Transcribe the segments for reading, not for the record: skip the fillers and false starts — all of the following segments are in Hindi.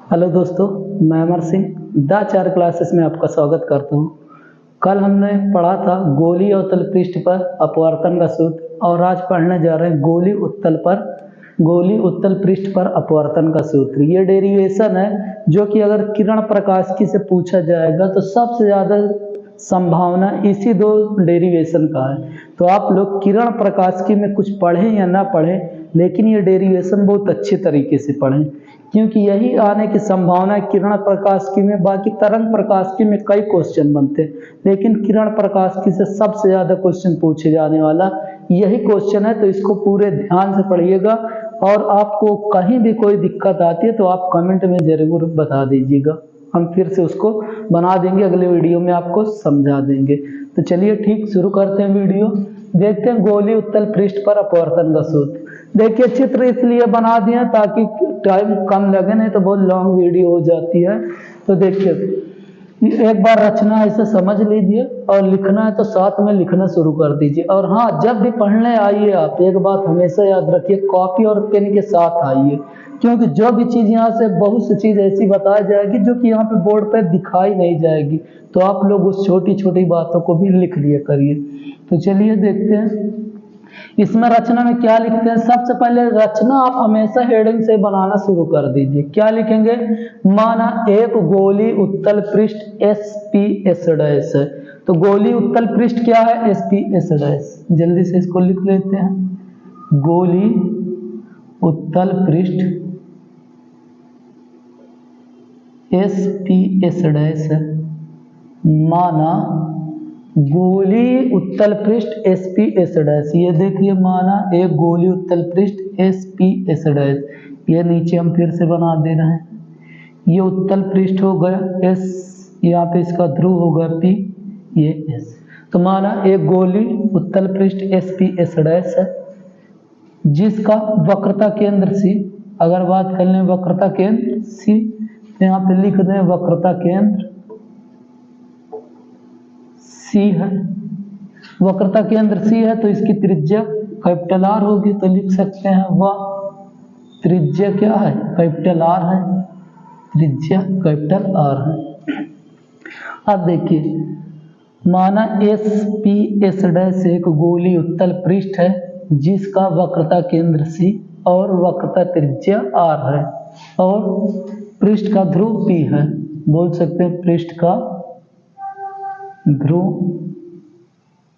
हेलो दोस्तों, मैं अमर सिंह द 4 क्लासेस में आपका स्वागत करता हूँ। कल हमने पढ़ा था गोली और उत्तल पृष्ठ पर अपवर्तन का सूत्र और आज पढ़ने जा रहे हैं गोली उत्तल पृष्ठ पर अपवर्तन का सूत्र। ये डेरिवेशन है जो कि अगर किरण प्रकाशिकी से पूछा जाएगा तो सबसे ज़्यादा संभावना इसी दो डेरिवेशन का है। तो आप लोग किरण प्रकाशिकी में कुछ पढ़ें या ना पढ़ें, लेकिन ये डेरिवेशन बहुत अच्छे तरीके से पढ़ें, क्योंकि यही आने की संभावना है किरण प्रकाशिकी में। बाकी तरंग प्रकाशिकी में कई क्वेश्चन बनते हैं, लेकिन किरण प्रकाशिकी से सबसे ज़्यादा क्वेश्चन पूछे जाने वाला यही क्वेश्चन है। तो इसको पूरे ध्यान से पढ़िएगा और आपको कहीं भी कोई दिक्कत आती है तो आप कमेंट में ज़रूर बता दीजिएगा, हम फिर से उसको बना देंगे, अगले वीडियो में आपको समझा देंगे। तो चलिए ठीक शुरू करते हैं वीडियो। देखते हैं गोली उत्तल पृष्ठ पर अपवर्तन का सूत्र। देखिए चित्र इसलिए बना दिए ताकि टाइम कम लगे, नहीं तो बहुत लॉन्ग वीडियो हो जाती है। तो देखिए एक बार रचना ऐसे समझ लीजिए और लिखना है तो साथ में लिखना शुरू कर दीजिए। और हाँ, जब भी पढ़ने आइए आप एक बात हमेशा याद रखिए, कॉपी और पेन के साथ आइए, क्योंकि जो भी चीज़ यहाँ से बहुत सी चीज़ ऐसी बताई जाएगी जो कि यहाँ पे बोर्ड पे दिखाई नहीं जाएगी, तो आप लोग उस छोटी छोटी बातों को भी लिख लिया करिए। तो चलिए देखते हैं इसमें रचना में क्या लिखते हैं। सबसे पहले रचना आप हमेशा हेडिंग से बनाना शुरू कर दीजिए। क्या लिखेंगे? माना एक गोली उत्तल पृष्ठ SP S' है। तो गोली उत्तल पृष्ठ क्या है? SP S'। जल्दी से इसको लिख लेते हैं। गोली उत्तल पृष्ठ SP S' है। माना गोली उत्तल पृष्ठ SP S'। ये देखिए, माना एक गोली उत्तल पृष्ठ SP S'। ये नीचे हम फिर से बना दे रहे हैं। ये उत्तल पृष्ठ हो गया S, यहाँ पे इसका ध्रुव हो गया P, ये S। तो माना एक गोली उत्तल पृष्ठ SP S' है जिसका वक्रता केंद्र C। अगर बात कर लें वक्रता केंद्र C, तो यहाँ पे लिख दें वक्रता केंद्र C है। वक्रता केंद्र C है तो इसकी त्रिज्या कैपिटल R होगी, तो लिख सकते हैं वह त्रिज्या क्या है? कैपिटल R है। त्रिज्या कैपिटल R है। अब देखिए, माना SP S' एक गोली उत्तल पृष्ठ है जिसका वक्रता केंद्र C और वक्रता त्रिज्या R है और पृष्ठ का ध्रुव P है। बोल सकते हैं पृष्ठ का ध्रुव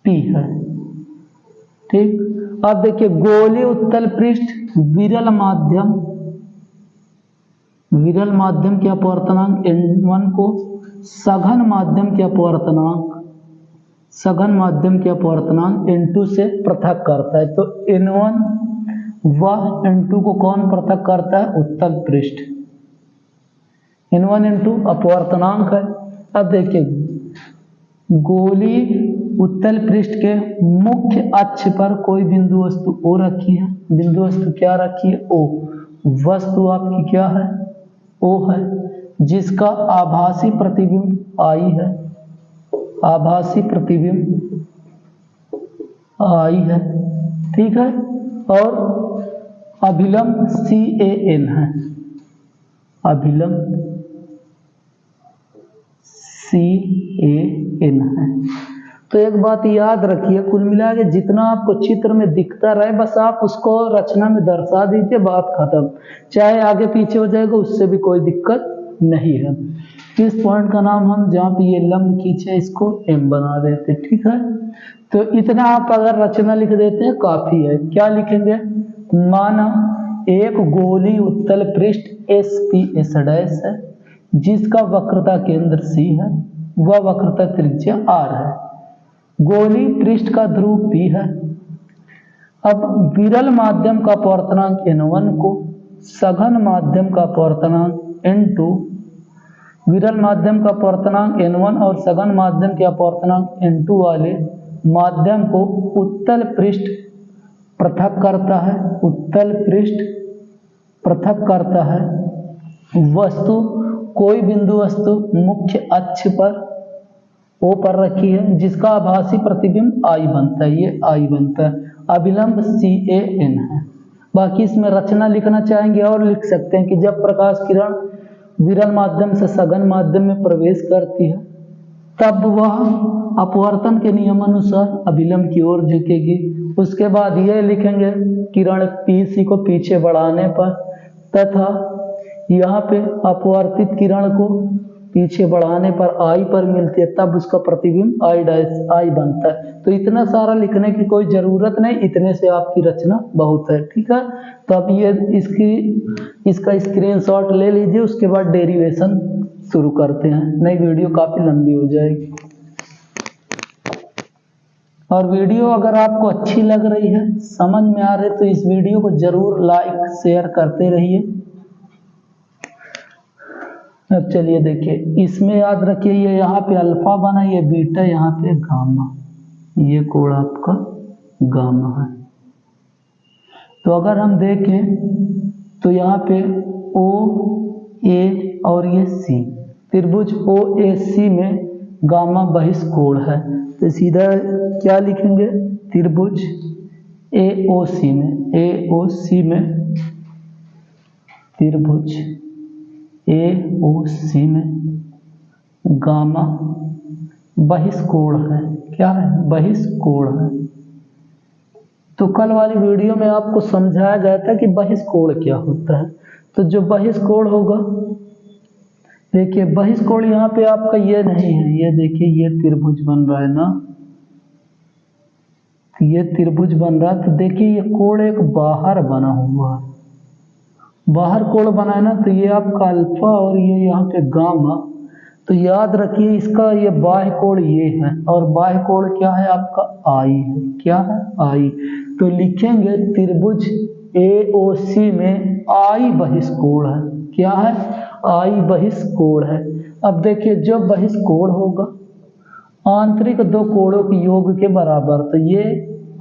P है। ठीक। अब देखिए गोली उत्तल पृष्ठ विरल माध्यम के अपवर्तनांक N1 को सघन माध्यम के अपवर्तनांक N2 से पृथक करता है। तो N1 व N2 को कौन पृथक करता है? उत्तल पृष्ठ। N1 N2 अपवर्तनांक है। अब देखिए गोली उत्तल पृष्ठ के मुख्य अक्ष पर कोई बिंदु वस्तु O रखी है। बिंदु वस्तु क्या रखी है? O। वस्तु आपकी क्या है? O है, जिसका आभासी प्रतिबिंब I है। आभासी प्रतिबिंब I है, ठीक है। और अभिलंब CAN है। अभिलंब CAN है। तो एक बात याद रखिए, कुल मिला के जितना आपको चित्र में दिखता रहे बस आप उसको रचना में दर्शा दीजिए, बात खत्म। चाहे आगे पीछे हो जाएगा उससे भी कोई दिक्कत नहीं है। इस पॉइंट का नाम हम जहाँ पे ये लंब खींचे इसको M बना देते, ठीक है। तो इतना आप अगर रचना लिख देते हैं काफी है। क्या लिखेंगे? माना एक गोली उत्तल पृष्ठ SP S' है जिसका वक्रता केंद्र C है, वह वक्रता त्रिज्या R है। गोली पृष्ठ का ध्रुव P है। अब विरल माध्यम का अपवर्तनांक N1 को सघन माध्यम का अपवर्तनांक N2, विरल माध्यम का अपवर्तनांक N1 और सघन माध्यम के अपवर्तनांक N2 वाले माध्यम को उत्तल पृष्ठ पृथक करता है। उत्तल पृष्ठ पृथक करता है। वस्तु कोई बिंदु वस्तु मुख्य अक्ष पर O पर रखी है जिसका आभासी प्रतिबिंब I बनता है, ये I बनता है। अभिलंब CAN है। बाकी इसमें रचना लिखना चाहेंगे और लिख सकते हैं कि जब प्रकाश किरण विरल माध्यम से सघन माध्यम में प्रवेश करती है, तब वह अपवर्तन के नियमानुसार अभिलंब की ओर झुकेगी। उसके बाद यह लिखेंगे किरण पीसी को पीछे बढ़ाने पर तथा यहाँ पे अपवर्तित किरण को पीछे बढ़ाने पर आई पर मिलती है, तब उसका प्रतिबिंब आई डैश आई बनता है। तो इतना सारा लिखने की कोई ज़रूरत नहीं, इतने से आपकी रचना बहुत है। ठीक है, तो अब ये इसका स्क्रीनशॉट ले लीजिए, उसके बाद डेरिवेशन शुरू करते हैं, नहीं वीडियो काफ़ी लंबी हो जाएगी। और वीडियो अगर आपको अच्छी लग रही है, समझ में आ रही है, तो इस वीडियो को जरूर लाइक शेयर करते रहिए। अब चलिए देखिए, इसमें याद रखिए ये यहाँ पे अल्फा बना, ये बीटा, यहाँ पे गामा, ये कोण आपका गामा है। तो अगर हम देखें तो यहाँ पे ओ ए और ये सी, त्रिभुज ओ ए सी में गामा बहिष्कोण है, तो सीधा क्या लिखेंगे, त्रिभुज ए ओ सी में, ए ओ सी में त्रिभुज ए ओ सी में गामा बहिष्कोण है। क्या है, बहिष्कोण है। तो कल वाली वीडियो में आपको समझाया गया था कि बहिष्कोण क्या होता है। तो जो बहिष्कोण होगा, देखिए बहिष्कोण यहाँ पे आपका ये नहीं है, ये देखिए ये त्रिभुज बन रहा है ना, ये त्रिभुज बन रहा है, तो देखिए ये कोण एक बाहर बना हुआ है, बाहर कोण बना है ना, तो ये आपका अल्फा और ये यहाँ पे गामा। तो याद रखिए इसका ये बाह्य कोण ये है, और बाह्य कोण क्या है आपका आई है। क्या है, आई। तो लिखेंगे त्रिभुज ए ओ सी में आई बहिष्कोण है। क्या है, आई बहिष्कोण है। अब देखिए जो बहिष्कोण होगा आंतरिक दो कोणों के योग के बराबर, तो ये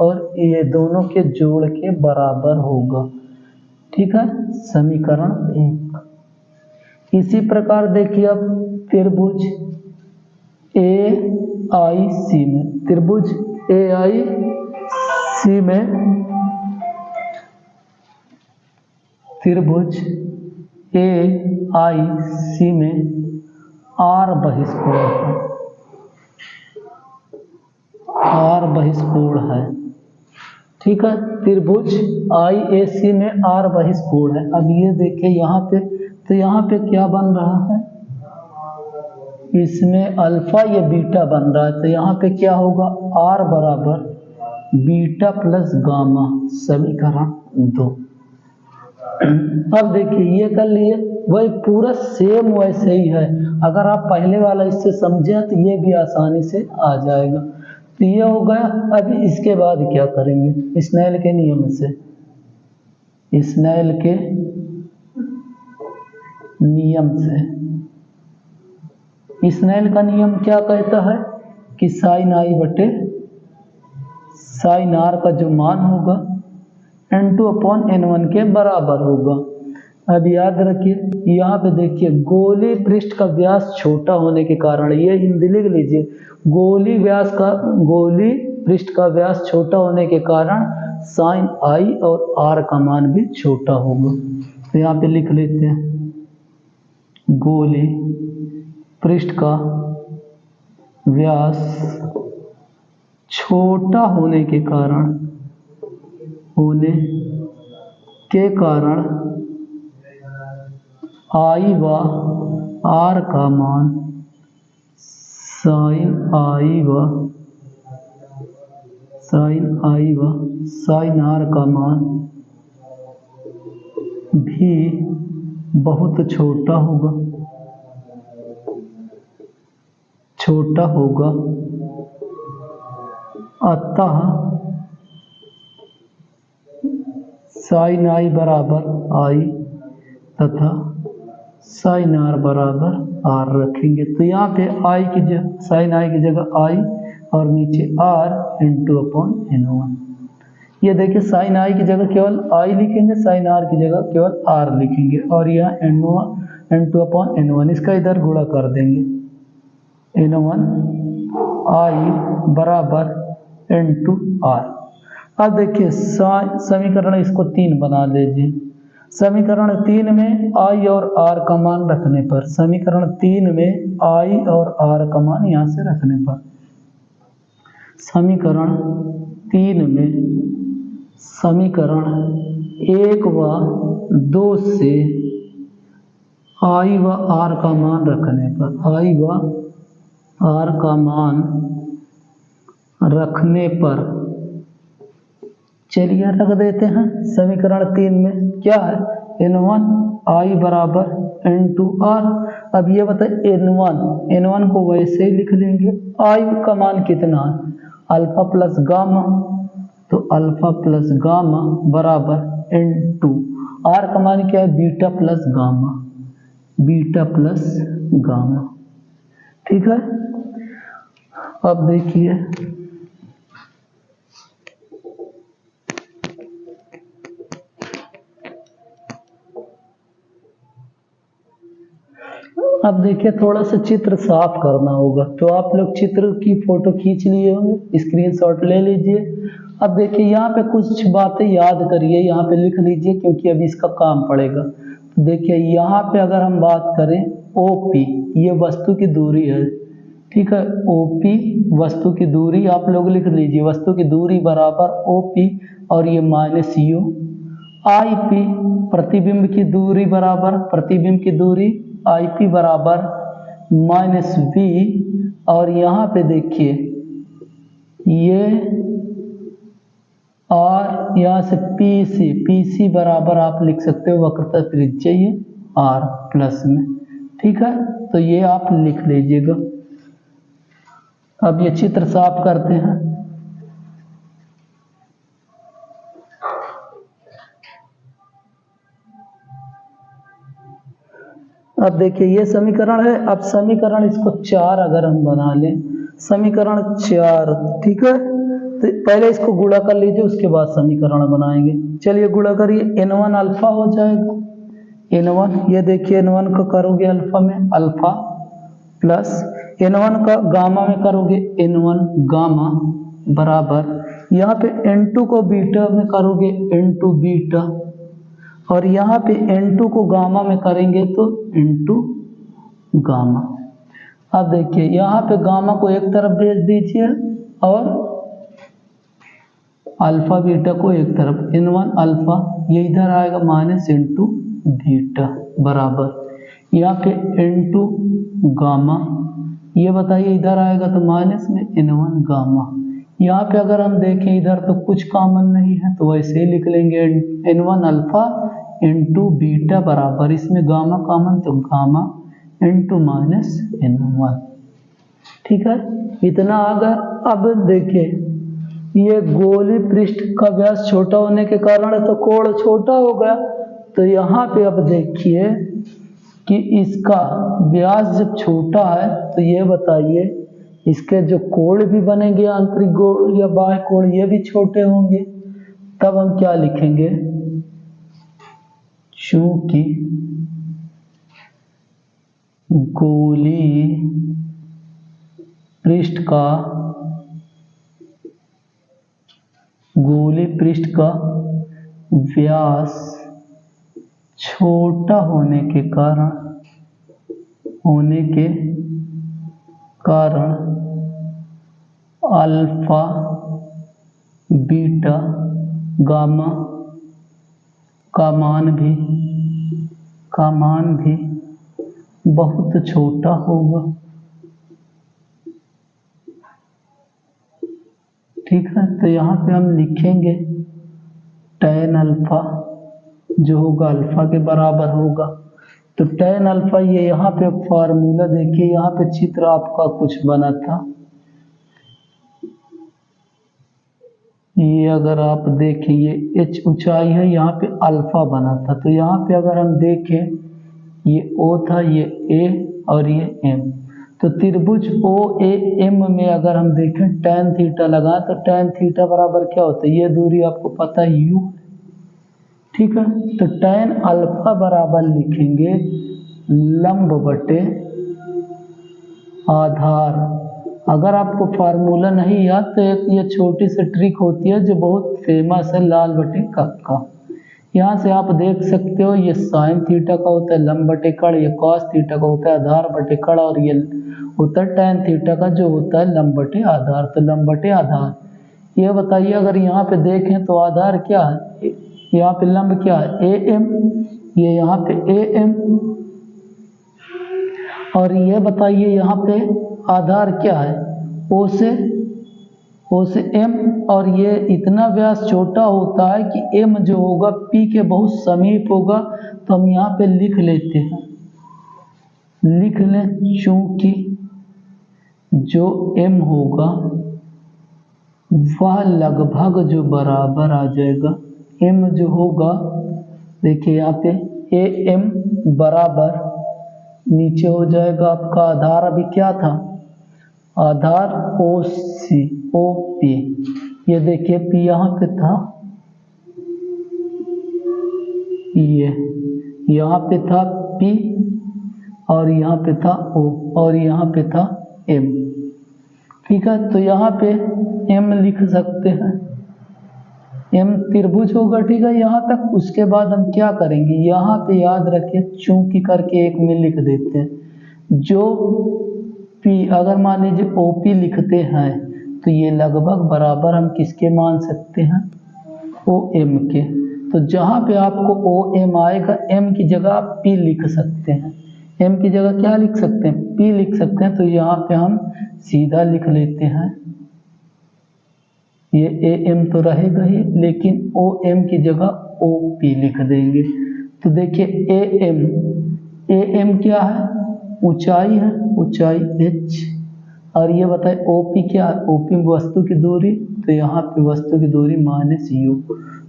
और ये दोनों के जोड़ के बराबर होगा। ठीक है, समीकरण 1। इसी प्रकार देखिए अब त्रिभुज ए आई सी में, त्रिभुज ए आई सी में त्रिभुज ए आई सी में आर बहिष्कोण है, आर बहिष्कोण है। ठीक है, त्रिभुज आई ए सी में आर बहिष्कोण है। अब ये देखिए यहाँ पे, तो यहाँ पे क्या बन रहा है, इसमें अल्फा ये बीटा बन रहा है, तो यहाँ पे क्या होगा, आर बराबर बीटा प्लस गामा, समीकरण 2। अब देखिए ये कर लिए, वही पूरा सेम वैसे ही है। अगर आप पहले वाला इससे समझे तो ये भी आसानी से आ जाएगा। तो ये हो गया। अब इसके बाद क्या करेंगे, स्नेल के नियम से, स्नेल के नियम से, स्नेल का नियम क्या कहता है कि साइन आई बटे साइन आर का जो मान होगा n2/n1 के बराबर होगा। अब याद रखिए यहाँ पे देखिए गोली पृष्ठ का व्यास छोटा होने के कारण, ये हिंदी लिख लीजिए, गोली पृष्ठ का व्यास छोटा होने के कारण साइन आई और आर का मान भी छोटा होगा। तो यहाँ पे लिख लेते हैं, गोली पृष्ठ का व्यास छोटा होने के कारण आई व आर का मान साइन आई व साइन आर का मान भी बहुत छोटा होगा, अतः साइन आई बराबर आई तथा साइन आर बराबर आर रखेंगे। तो यहाँ पे आई की जगह, साइन आई की जगह आई और नीचे आर n2/n1। ये देखिए साइन आई की जगह केवल आई लिखेंगे, साइन आर की जगह केवल आर लिखेंगे, और यह n2/n1 इसका इधर गुणा कर देंगे, n1 आई बराबर n2 आर। अब देखिए समीकरण इसको 3 बना लीजिए। समीकरण 3 में आई और आर का मान रखने पर, समीकरण 3 में आई और आर का मान यहां से रखने पर, समीकरण 3 में समीकरण 1 व 2 से आई व आर का मान रखने पर, आई व आर का मान रखने पर, चलिए रख देते हैं। समीकरण 3 में क्या है, n1 आई बराबर n2r। अब ये बताए n1 को वैसे ही लिख लेंगे, आई का मान कितना है, अल्फा प्लस गामा, तो अल्फा प्लस गामा बराबर n2, आर का मान क्या है, beta plus gamma, beta plus gamma. ठीक है, अब देखिए अब देखिए थोड़ा सा चित्र साफ करना होगा, तो आप लोग चित्र की फोटो खींच लिए होंगे, स्क्रीनशॉट ले लीजिए। अब देखिए यहाँ पे कुछ बातें याद करिए, यहाँ पे लिख लीजिए क्योंकि अभी इसका काम पड़ेगा। तो देखिए यहाँ पे अगर हम बात करें OP, ये वस्तु की दूरी है, ठीक है, OP वस्तु की दूरी आप लोग लिख लीजिए, वस्तु की दूरी बराबर OP और ये माइनस U। IP प्रतिबिंब की दूरी बराबर, प्रतिबिंब की दूरी IP बराबर माइनस V, और यहाँ पे देखिए ये R, यहाँ से PC बराबर आप लिख सकते हो वक्रता त्रिज्या ये R प्लस में। ठीक है, तो ये आप लिख लीजिएगा। अब ये चित्र साफ करते हैं। अब देखिए ये समीकरण है, अब समीकरण इसको 4 अगर हम बना लें, समीकरण 4, ठीक है, तो पहले इसको गुणा कर लीजिए, उसके बाद समीकरण बनाएंगे। चलिए गुणा करिए, n1 अल्फा हो जाएगा, n1, ये देखिए n1 का करोगे अल्फा में अल्फा, प्लस n1 का गामा में करोगे n1 गामा बराबर, यहाँ पे n2 को बीटा में करोगे n2 बीटा, और यहाँ पे n2 को गामा में करेंगे तो n2 गामा। अब देखिए यहाँ पे गामा को एक तरफ भेज दीजिए और अल्फा बीटा को एक तरफ, n1 अल्फा ये इधर आएगा माइनस n2 बीटा बराबर, यहाँ पे n2 गामा, ये बताइए इधर आएगा तो माइनस में n1 गामा। यहाँ पे अगर हम देखें इधर तो कुछ कॉमन नहीं है, तो वैसे ही लिख लेंगे n1 अल्फा n2 बीटा बराबर, इसमें गामा कॉमन तो गामा n2 माइनस n1। ठीक है, इतना आ गया। अब देखिए ये गोली पृष्ठ का व्यास छोटा होने के कारण तो कोण छोटा हो गया, तो यहाँ पे अब देखिए कि इसका व्यास जब छोटा है तो ये बताइए इसके जो कोण भी बनेंगे, आंतरिक कोण या बाह्य कोण, ये भी छोटे होंगे। तब हम क्या लिखेंगे, चूंकि गोली पृष्ठ का व्यास छोटा होने के कारण अल्फा बीटा गामा का मान भी बहुत छोटा होगा। ठीक है, तो यहाँ पे हम लिखेंगे tan अल्फा जो होगा अल्फा के बराबर होगा। तो tan अल्फा, ये यहाँ पे फार्मूला देखिए, यहाँ पे चित्र आपका कुछ बना था, ये अगर आप देखें ये h ऊंचाई है, यहाँ पे अल्फा बना था, तो यहाँ पे अगर हम देखें ये O था, ये A और ये M, तो त्रिभुज OAM में अगर हम देखें tan थीटा लगाएं तो tan थीटा बराबर क्या होता है, ये दूरी आपको पता है U। ठीक है, तो tan अल्फा बराबर लिखेंगे लंब बटे आधार। अगर आपको फार्मूला नहीं याद तो एक ये छोटी सी ट्रिक होती है जो बहुत फेमस है, लाल बटे कक्का। यहाँ से आप देख सकते हो ये साइन थीटा का होता है लंब बटे कड़, ये कॉस थीटा का होता है आधार बटे कड़, और ये होता है tan थीटा का जो होता है लंब बटे आधार। तो लंब बटे आधार, ये बताइए अगर यहाँ पे देखें तो आधार क्या है, यहाँ पे लंब क्या है AM, ये यहाँ पे AM, और ये बताइए यहाँ पे आधार क्या है O से M, और ये इतना व्यास छोटा होता है कि M जो होगा P के बहुत समीप होगा। तो हम यहाँ पे लिख लेते हैं, लिख लें चूंकि जो M होगा वह लगभग जो बराबर आ जाएगा, M जो होगा देखिए यहाँ पे AM बराबर नीचे हो जाएगा आपका आधार अभी क्या था, आधार OP, ये देखिए P यहाँ पे था, ये यहाँ पे था P, और यहाँ पे था O, और यहाँ पे था M। ठीक है, तो यहाँ पे M लिख सकते हैं, M त्रिभुज होगा। ठीक है, यहाँ तक। उसके बाद हम क्या करेंगे, यहाँ पे याद रखिए चूंकि करके एक में लिख देते हैं। जो P अगर मान लीजिए OP लिखते हैं तो ये लगभग बराबर हम किसके मान सकते हैं, OM के। तो जहाँ पे आपको OM आएगा M की जगह आप P लिख सकते हैं, M की जगह क्या लिख सकते हैं, P लिख सकते हैं। तो यहाँ पे हम सीधा लिख लेते हैं, ये AM तो रहेगा ही, लेकिन OM की जगह OP लिख देंगे। तो देखिए AM क्या है, ऊंचाई है, ऊंचाई H, और ये बताए OP क्या है, OP वस्तु की दूरी, तो यहाँ पे वस्तु की दूरी -u,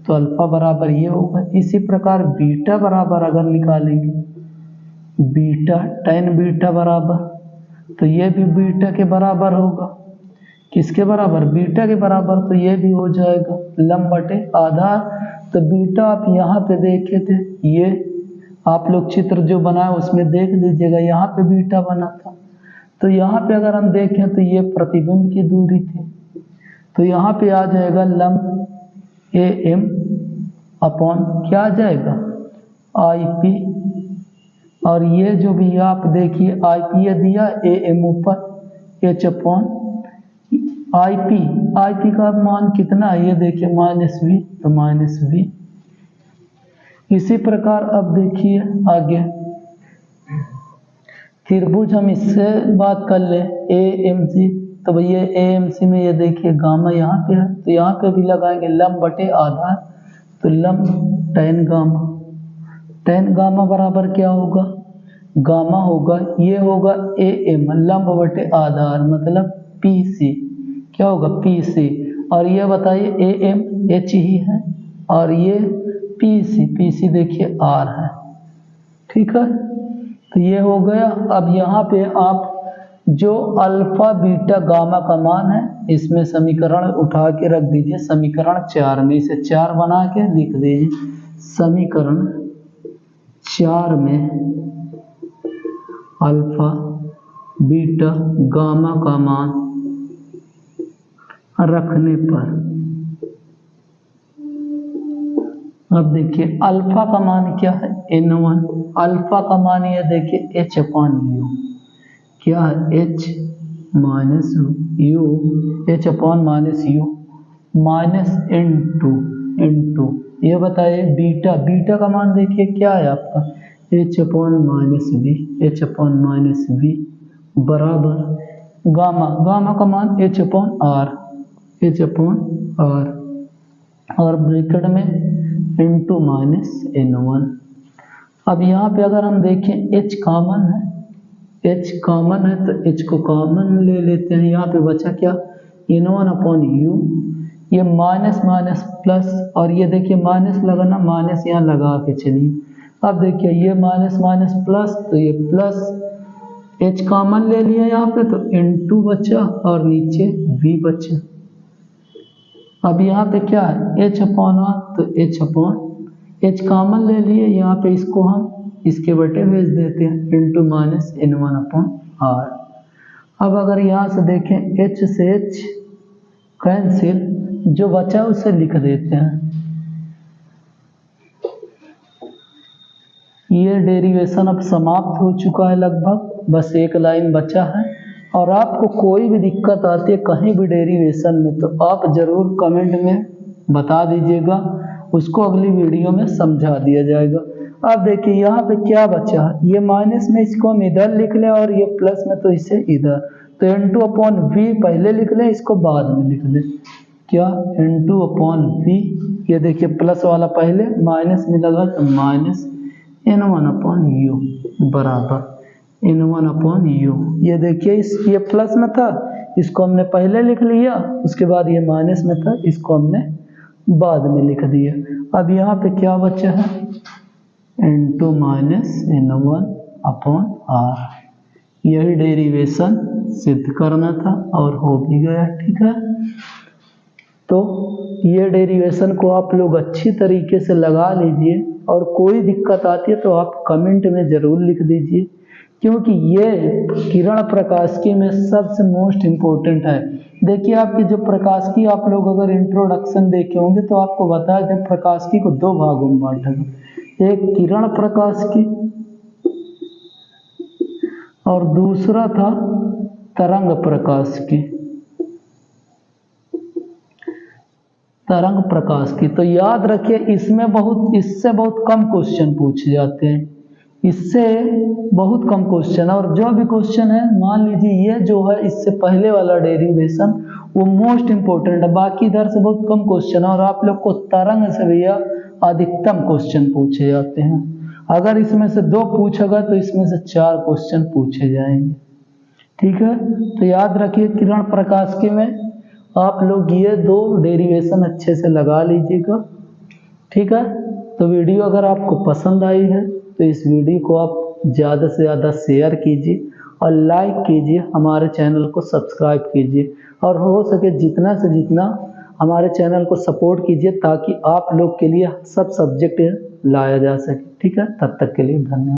तो अल्फा बराबर ये होगा। इसी प्रकार बीटा बराबर अगर निकालेंगे, बीटा tan बीटा बराबर, तो ये भी बीटा के बराबर होगा, किसके बराबर, बीटा के बराबर, तो ये भी हो जाएगा लंब बटे आधार। तो बीटा आप यहाँ पे देखे थे, ये आप लोग चित्र जो बनाए उसमें देख लीजिएगा, यहाँ पे बीटा बना था। तो यहाँ पे अगर हम देखें तो ये प्रतिबिंब की दूरी थी, तो यहाँ पे आ जाएगा लंब AM अपॉन क्या आ जाएगा IP, और ये जो भी आप देखिए IP ये दिया AM ऊपर, H अपॉन IP का मान कितना है, ये देखिए -v, तो -v। इसी प्रकार अब देखिए आगे त्रिभुज, हम इससे बात कर ले AMC, तो भैया AMC में ये देखिए गामा यहाँ पे है, तो यहाँ पे भी लगाएंगे लंब बटे आधार, तो लंब tan गामा बराबर क्या होगा, गामा होगा, ये होगा AM लंब बटे आधार मतलब PC, क्या होगा PC, और ये बताइए AM H ही है, और ये PC देखिए R है। ठीक है, तो ये हो गया। अब यहाँ पे आप जो अल्फा बीटा गामा का मान है इसमें समीकरण उठा के रख दीजिए, समीकरण 4 में, इसे 4 बना के लिख दीजिए, समीकरण 4 में अल्फा बीटा गामा का मान रखने पर, अब देखिए अल्फा का मान क्या है N1, अल्फा का मान ये देखिए H अपॉन U, क्या है H minus U, H upon -U minus N2, ये बताइए बीटा का मान देखिए क्या है आपका H अपॉन -V बराबर गामा का मान H अपॉन R, और ब्रैकेट में N2 -N1। अब यहाँ पे अगर हम देखें H कॉमन है, तो H को कॉमन ले लेते हैं। यहाँ पे बचा क्या, N1 अपॉन U, ये माइनस प्लस, और ये देखिए माइनस लगाना, माइनस यहाँ लगा के चलिए। अब देखिए ये माइनस प्लस, तो ये प्लस, H कॉमन ले लिया यहाँ पे, तो N2 बचा और नीचे V बचा। अब यहाँ पे क्या है H अपॉन R, तो H कॉमन ले लिए यहाँ पे, इसको हम इसके बटे भेज देते हैं N2 -N1 अपॉन R। अब अगर यहाँ से देखें H से H कैंसिल, जो बचा उसे लिख देते हैं, ये डेरिवेशन अब समाप्त हो चुका है लगभग, बस एक लाइन बचा है। और आपको कोई भी दिक्कत आती है कहीं भी डेरिवेशन में तो आप ज़रूर कमेंट में बता दीजिएगा, उसको अगली वीडियो में समझा दिया जाएगा। अब देखिए यहाँ पे क्या बचा है, ये माइनस में इसको हम इधर लिख लें और ये प्लस में तो इसे इधर, तो N2/V पहले लिख लें, इसको बाद में लिख दें। क्या N2/V, ये देखिए प्लस वाला पहले माइनस में लगा तो माइनस N1/U बराबर N1/U। ये देखिए ये प्लस में था, इसको हमने पहले लिख लिया, उसके बाद ये माइनस में था, इसको हमने बाद में लिख दिया। अब यहाँ पे क्या बचा है, N2 - N1/R। यही डेरिवेशन सिद्ध करना था और हो भी गया, ठीक है। तो ये डेरिवेशन को आप लोग अच्छी तरीके से लगा लीजिए, और कोई दिक्कत आती है तो आप कमेंट में ज़रूर लिख दीजिए, क्योंकि ये किरण प्रकाशिकी में सबसे मोस्ट इम्पोर्टेंट है। देखिए आपकी जो प्रकाशिकी, आप लोग अगर इंट्रोडक्शन देखे होंगे तो आपको बताया था प्रकाशिकी को दो भागों में बांटा गया, एक किरण प्रकाशिकी और दूसरा था तरंग प्रकाशिकी। तरंग प्रकाशिकी तो याद रखिए, इससे बहुत कम क्वेश्चन पूछे जाते हैं, इससे बहुत कम क्वेश्चन। और जो भी क्वेश्चन है, मान लीजिए ये जो है इससे पहले वाला डेरिवेशन वो मोस्ट इम्पोर्टेंट है, बाकी इधर से बहुत कम क्वेश्चन है। और आप लोग को तरंग से भैया अधिकतम क्वेश्चन पूछे जाते हैं। अगर इसमें से 2 पूछेगा तो इसमें से 4 क्वेश्चन पूछे जाएंगे, ठीक है। तो याद रखिए किरण प्रकाशिकी में आप लोग ये 2 डेरिवेशन अच्छे से लगा लीजिएगा, ठीक है। तो वीडियो अगर आपको पसंद आई है तो इस वीडियो को आप ज़्यादा से ज़्यादा शेयर कीजिए और लाइक कीजिए, हमारे चैनल को सब्सक्राइब कीजिए, और हो सके जितना से जितना हमारे चैनल को सपोर्ट कीजिए, ताकि आप लोग के लिए सब सब्जेक्ट लाया जा सके, ठीक है। तब तक के लिए धन्यवाद।